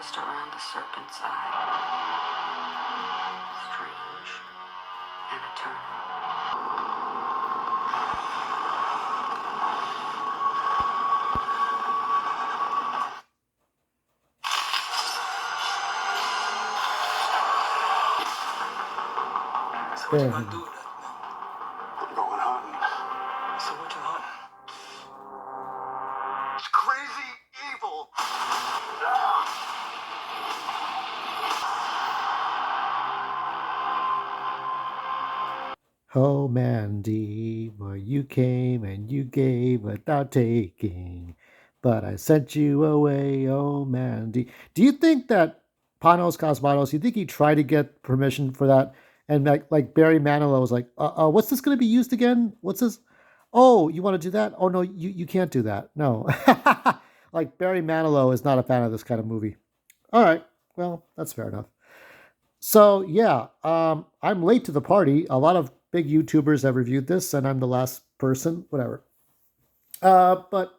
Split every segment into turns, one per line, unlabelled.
just around the serpent's eye. Strange and eternal.
So what you gonna do with that? I'm going hunting. So what you hunting? It's crazy evil.
Oh, Mandy, well, you came and you gave without taking, but I sent you away, oh, Mandy. Do you think that Panos Cosmatos, you think he tried to get permission for that? And like Barry Manilow was like, what's this going to be used again? What's this? Oh, you want to do that? Oh, no, you can't do that. No. Like Barry Manilow is not a fan of this kind of movie. All right. Well, that's fair enough. So yeah, I'm late to the party. A lot of big YouTubers have reviewed this, and I'm the last person. Whatever. But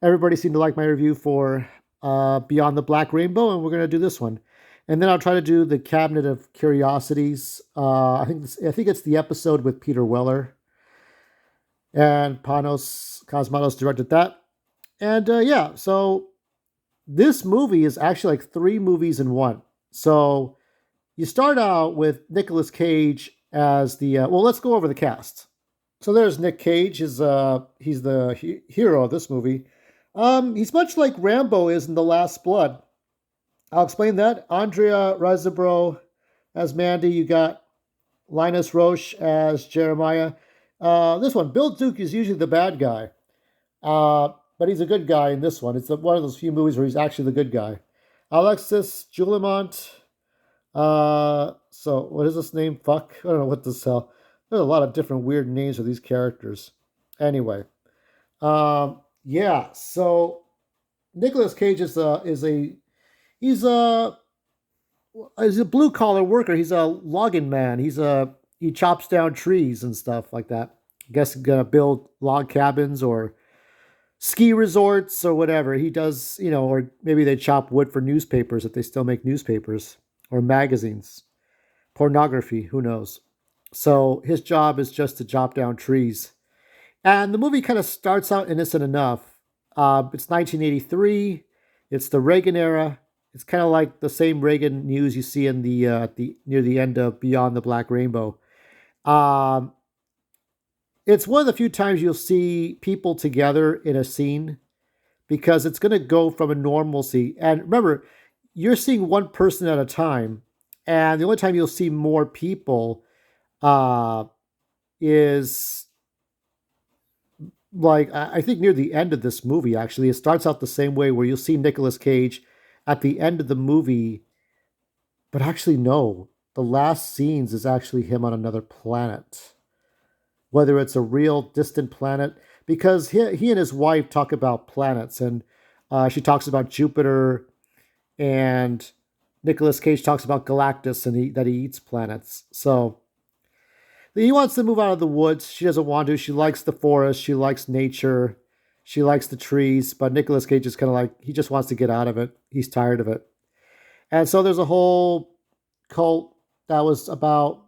everybody seemed to like my review for Beyond the Black Rainbow, and we're gonna do this one. And then I'll try to do the Cabinet of Curiosities. I think it's the episode with Peter Weller, and Panos Cosmatos directed that. And yeah, so this movie is actually like three movies in one. So you start out with Nicolas Cage as the well. Let's go over the cast. So there's Nick Cage. He's the hero of this movie. He's much like Rambo is in The Last Blood. I'll explain that. Andrea Riseborough as Mandy. You got Linus Roche as Jeremiah. This one, Bill Duke is usually the bad guy, but he's a good guy in this one. It's one of those few movies where he's actually the good guy. Alexis Julimont. So what is this name? Fuck. I don't know what this hell. There's a lot of different weird names for these characters. Anyway, yeah. So Nicolas Cage is he's a he's a blue collar worker. He's a logging man. He chops down trees and stuff like that. I guess he's gonna build log cabins or ski resorts or whatever. He does, or maybe they chop wood for newspapers if they still make newspapers or magazines. Pornography, who knows? So his job is just to chop down trees. And the movie kind of starts out innocent enough. It's 1983. It's the Reagan era. It's kind of like the same Reagan news you see in the near the end of Beyond the Black Rainbow. Um, it's one of the few times you'll see people together in a scene because it's going to go from a normalcy. And remember, you're seeing one person at a time, and the only time you'll see more people is like I think near the end of this movie. Actually, it starts out the same way where you'll see Nicolas Cage at the end of the movie, but actually no, the last scenes is actually him on another planet, whether it's a real distant planet, because he and his wife talk about planets, and she talks about Jupiter, and Nicolas Cage talks about Galactus, and that he eats planets. So he wants to move out of the woods. She doesn't want to. She likes the forest. She likes nature. She likes the trees. But Nicolas Cage is kind of like, he just wants to get out of it. He's tired of it. And so there's a whole cult that was about,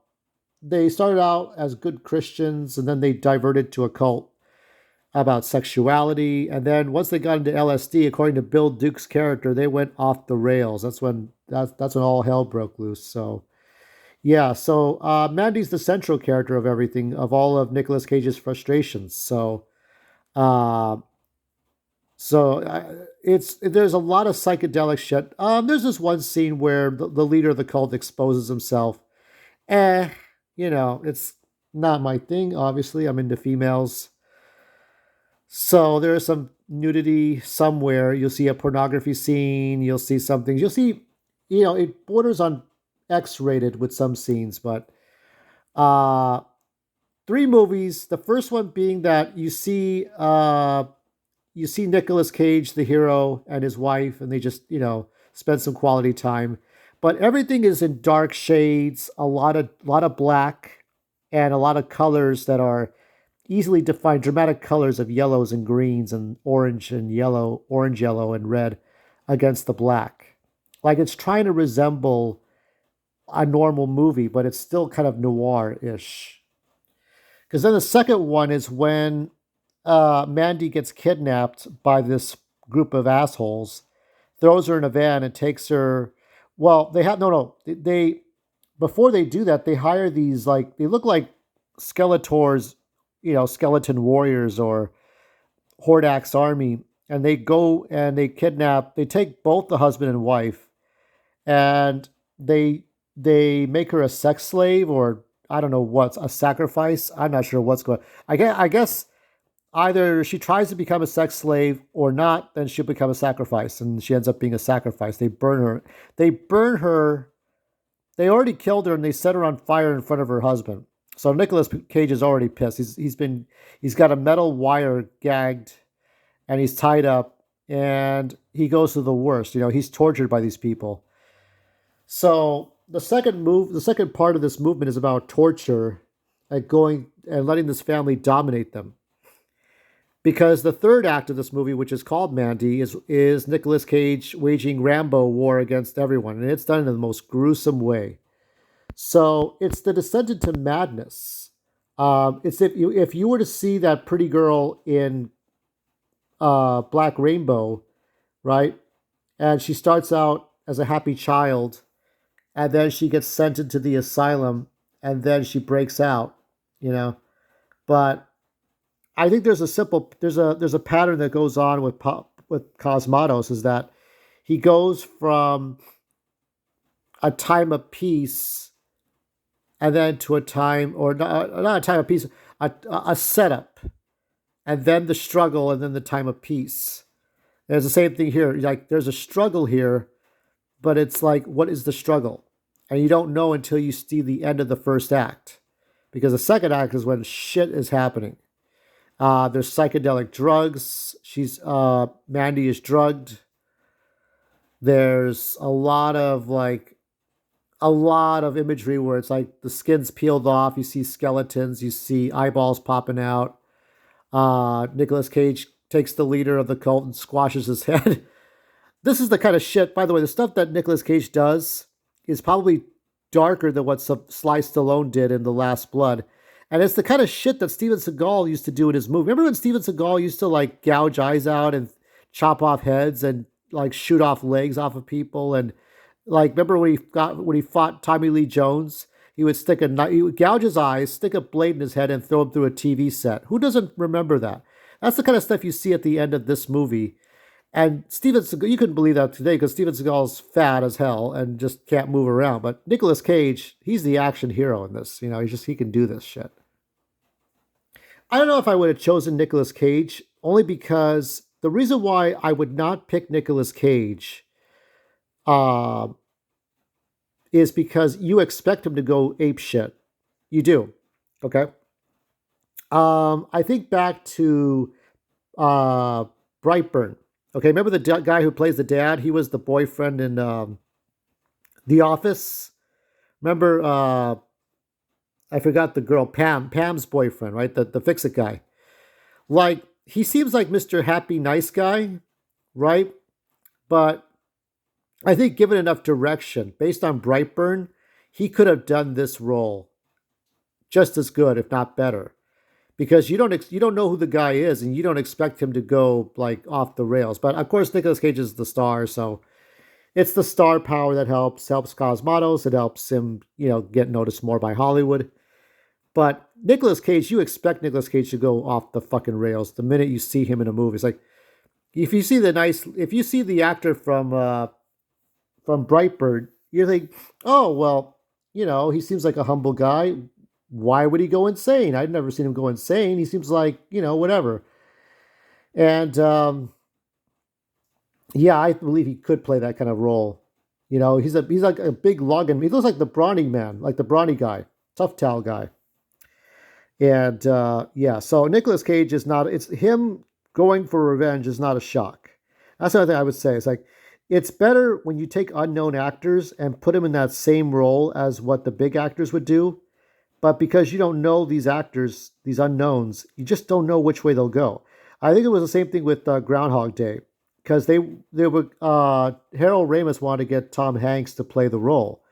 they started out as good Christians and then they diverted to a cult about sexuality. And then once they got into LSD, according to Bill Duke's character, they went off the rails. That's when all hell broke loose. So yeah, so Mandy's the central character of everything, of all of Nicolas Cage's frustrations. So, uh, there's a lot of psychedelic shit. There's this one scene where the leader of the cult exposes himself. Eh, it's not my thing. Obviously, I'm into females, so there's some nudity somewhere. You'll see a pornography scene. You'll see some things. You'll see, it borders on X-rated with some scenes, but three movies. The first one being that you see Nicolas Cage, the hero, and his wife, and they just spend some quality time. But everything is in dark shades, a lot of black, and a lot of colors that are easily defined, dramatic colors of yellows and greens and orange yellow and red against the black. Like it's trying to resemble a normal movie, but it's still kind of noir-ish. Because then the second one is when Mandy gets kidnapped by this group of assholes, throws her in a van and takes her. Well, they have no. They before they do that, they hire these like they look like Skeletors, skeleton warriors or Hordak's army, and they go and they kidnap. They take both the husband and wife, and they make her a sex slave or I don't know what's a sacrifice. I'm not sure what's going. I guess either she tries to become a sex slave or not, then she'll become a sacrifice, and she ends up being a sacrifice. They burn her. They burn her. They already killed her, and they set her on fire in front of her husband. So Nicolas Cage is already pissed. He's got a metal wire gagged, and he's tied up, and he goes to the worst. He's tortured by these people. So the second part of this movement is about torture and going and letting this family dominate them. Because the third act of this movie, which is called Mandy, is Nicolas Cage waging Rambo war against everyone, and it's done in the most gruesome way. So it's the descent into madness. It's if you were to see that pretty girl in Black Rainbow, right, and she starts out as a happy child, and then she gets sent into the asylum, and then she breaks out, you know. But I think there's a pattern that goes on with Cosmatos is that he goes from a time of peace and then to a time or not a time of peace, a setup, and then the struggle, and then the time of peace. There's the same thing here. Like there's a struggle here, but it's like what is the struggle, and you don't know until you see the end of the first act, because the second act is when shit is happening. There's psychedelic drugs. Mandy is drugged. There's a lot of imagery where it's like the skin's peeled off. You see skeletons. You see eyeballs popping out. Nicolas Cage takes the leader of the cult and squashes his head. This is the kind of shit. By the way, the stuff that Nicolas Cage does is probably darker than what Sly Stallone did in The Last Blood. And it's the kind of shit that Steven Seagal used to do in his movie. Remember when Steven Seagal used to like gouge eyes out and chop off heads and like shoot off legs off of people? And like, remember when he fought Tommy Lee Jones? He would he would gouge his eyes, stick a blade in his head, and throw him through a TV set. Who doesn't remember that? That's the kind of stuff you see at the end of this movie. And Steven Seagal, you couldn't believe that today because Steven Seagal's fat as hell and just can't move around. But Nicolas Cage, he's the action hero in this. He can do this shit. I don't know if I would have chosen Nicolas Cage, only because the reason why I would not pick Nicolas Cage uh, is because you expect him to go ape shit. You do. Okay. I think back to uh, Brightburn. Okay, remember the guy who plays the dad? He was the boyfriend in The Office. Remember, I forgot the girl, Pam's boyfriend, right? The fix-it guy. Like, he seems like Mr. Happy Nice Guy, right? But I think given enough direction, based on Brightburn, he could have done this role just as good, if not better. Because you don't know who the guy is, and you don't expect him to go like off the rails. But of course, Nicolas Cage is the star, so it's the star power that helps Cosmatos. It helps him, get noticed more by Hollywood. But Nicolas Cage, you expect Nicolas Cage to go off the fucking rails the minute you see him in a movie. It's like if you see the actor from Brightburn, you think, oh well, he seems like a humble guy. Why would he go insane? I've never seen him go insane. He seems like, whatever. And yeah, I believe he could play that kind of role. He's like a big login. He looks like the brawny man, like the brawny guy, tough towel guy. And yeah, so Nicolas Cage is not. It's him going for revenge is not a shock. That's another thing I would say. It's like it's better when you take unknown actors and put them in that same role as what the big actors would do. But because you don't know these actors, these unknowns, you just don't know which way they'll go. I think it was the same thing with Groundhog Day. because they were Harold Ramis wanted to get Tom Hanks to play the role,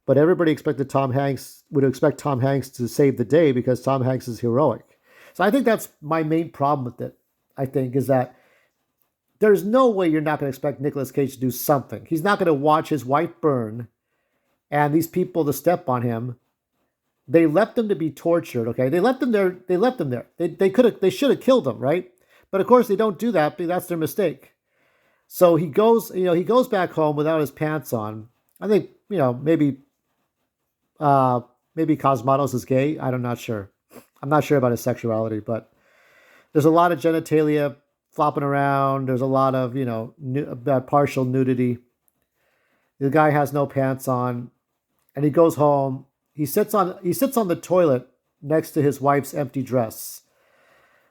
but everybody expected Tom Hanks would expect Tom Hanks to save the day because Tom Hanks is heroic. So I think that's my main problem with it. I think is that there's no way you're not going to expect Nicolas Cage to do something. He's not going to watch his wife burn and these people to step on him. They left them to be tortured. Okay, they left them there. They left them there. They should have killed them, right? But of course they don't do that. That's their mistake. So he goes, he goes back home without his pants on. I think, maybe Cosmatos is gay. I'm not sure. I'm not sure about his sexuality, but there's a lot of genitalia flopping around. There's a lot of, partial nudity. The guy has no pants on, and he goes home. He sits on the toilet next to his wife's empty dress.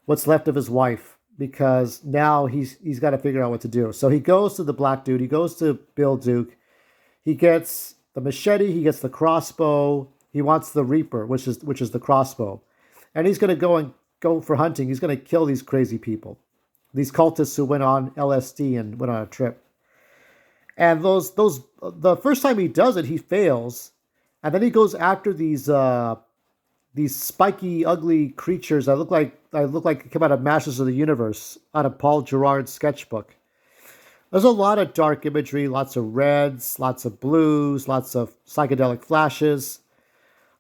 What's left of his wife, because now he's got to figure out what to do. So he goes to the black dude. He goes to Bill Duke. He gets the machete. He gets the crossbow. He wants the Reaper, which is the crossbow, and he's going to go for hunting. He's going to kill these crazy people, these cultists who went on LSD and went on a trip. And the first time he does it, he fails, and then he goes after these spiky, ugly creatures that look like they come out of Masters of the Universe, out of Paul Gerard's sketchbook. There's a lot of dark imagery, lots of reds, lots of blues, lots of psychedelic flashes.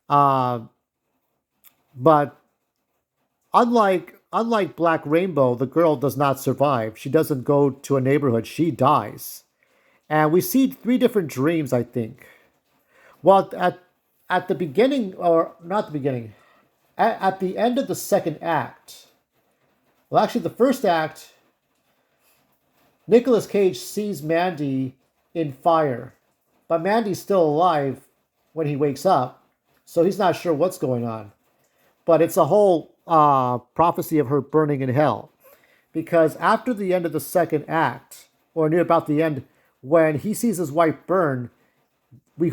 But unlike Black Rainbow, the girl does not survive. She doesn't go to a neighborhood. She dies. And we see 3 different dreams, I think. Well, at the beginning, or not the beginning, at the end of the second act, well, actually the first act, Nicolas Cage sees Mandy in fire, but Mandy's still alive when he wakes up, so he's not sure what's going on. But it's a whole prophecy of her burning in hell, because after the end of the second act, or near about the end, when he sees his wife burn, we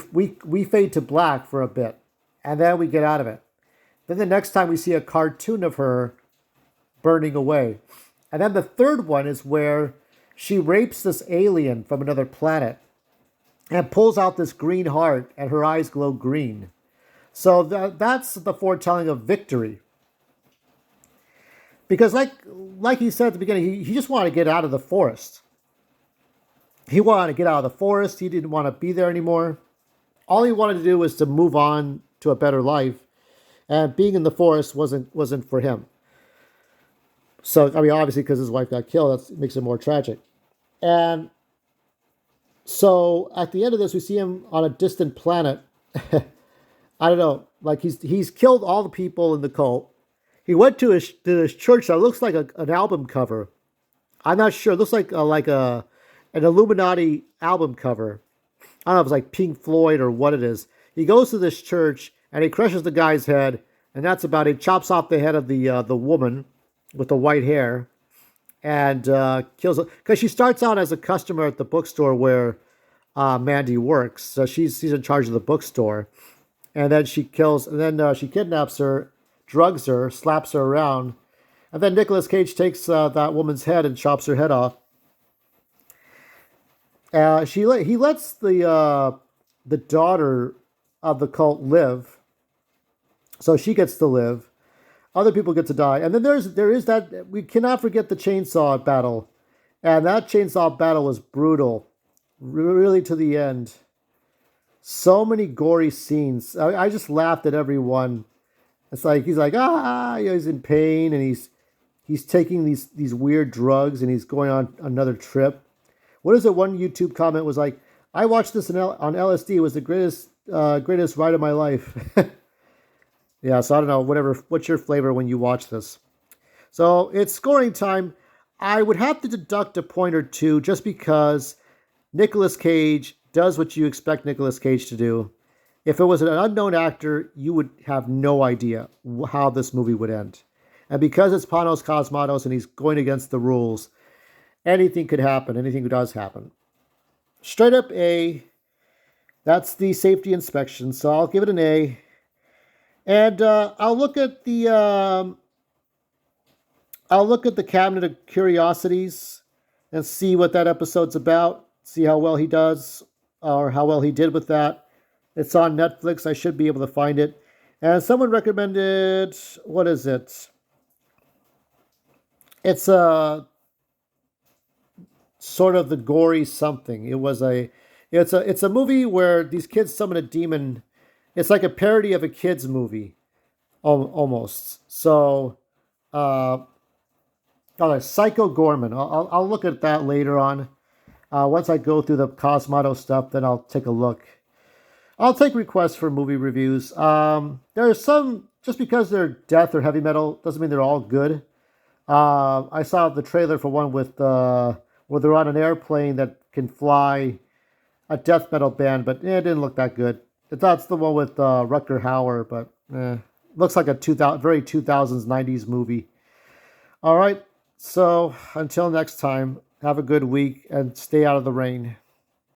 fade to black for a bit, and then we get out of it. Then the next time we see a cartoon of her burning away. And then the third one is where she rapes this alien from another planet and pulls out this green heart, and her eyes glow green. So that's the foretelling of victory. Because like he said at the beginning, he just wanted to get out of the forest. He wanted to get out of the forest. He didn't want to be there anymore. All he wanted to do was to move on to a better life. And being in the forest wasn't for him. So, I mean, obviously, because his wife got killed, that makes it more tragic. And so, at the end of this, we see him on a distant planet. I don't know, like he's killed all the people in the cult. He went to his church that looks like an album cover. I'm not sure. It looks like an Illuminati album cover. I don't know if it's like Pink Floyd or what it is. He goes to this church and he crushes the guy's head, and that's about it. He chops off the head of the woman with the white hair, and kills her, because she starts out as a customer at the bookstore where Mandy works. So she's in charge of the bookstore, and then she kidnaps her, drugs her, slaps her around, and then Nicolas Cage takes that woman's head and chops her head off. He lets the daughter of the cult live, so she gets to live. Other people get to die, and then there is that, we cannot forget the chainsaw battle, and that chainsaw battle was brutal, really to the end. So many gory scenes. I just laughed at everyone. It's like he's like he's in pain, and he's taking these weird drugs, and he's going on another trip. What is it? One YouTube comment was like, "I watched this on LSD. It was the greatest ride of my life." Yeah, so I don't know, what's your flavor when you watch this? So it's scoring time. I would have to deduct a point or two just because Nicolas Cage does what you expect Nicolas Cage to do. If it was an unknown actor, you would have no idea how this movie would end. And because it's Panos Cosmatos and he's going against the rules, anything could happen. Anything does happen. Straight up A. That's the safety inspection. So I'll give it an A. And I'll look at the cabinet of curiosities, and see what that episode's about. See how well he does, or how well he did with that. It's on Netflix. I should be able to find it. And someone recommended, what is it? It's a sort of the gory something. It's a movie where these kids summon a demon. It's like a parody of a kids movie, almost. So, Psycho Gorman. I'll look at that later on. Once I go through the Cosmato stuff, then I'll take a look. I'll take requests for movie reviews. There are some, just because they're death or heavy metal doesn't mean they're all good. I saw the trailer for one with where they're on an airplane that can fly, a death metal band, but it didn't look that good. That's the one with Rutger Hauer, but looks like a very 2000s 90s movie. All right, so until next time, have a good week and stay out of the rain.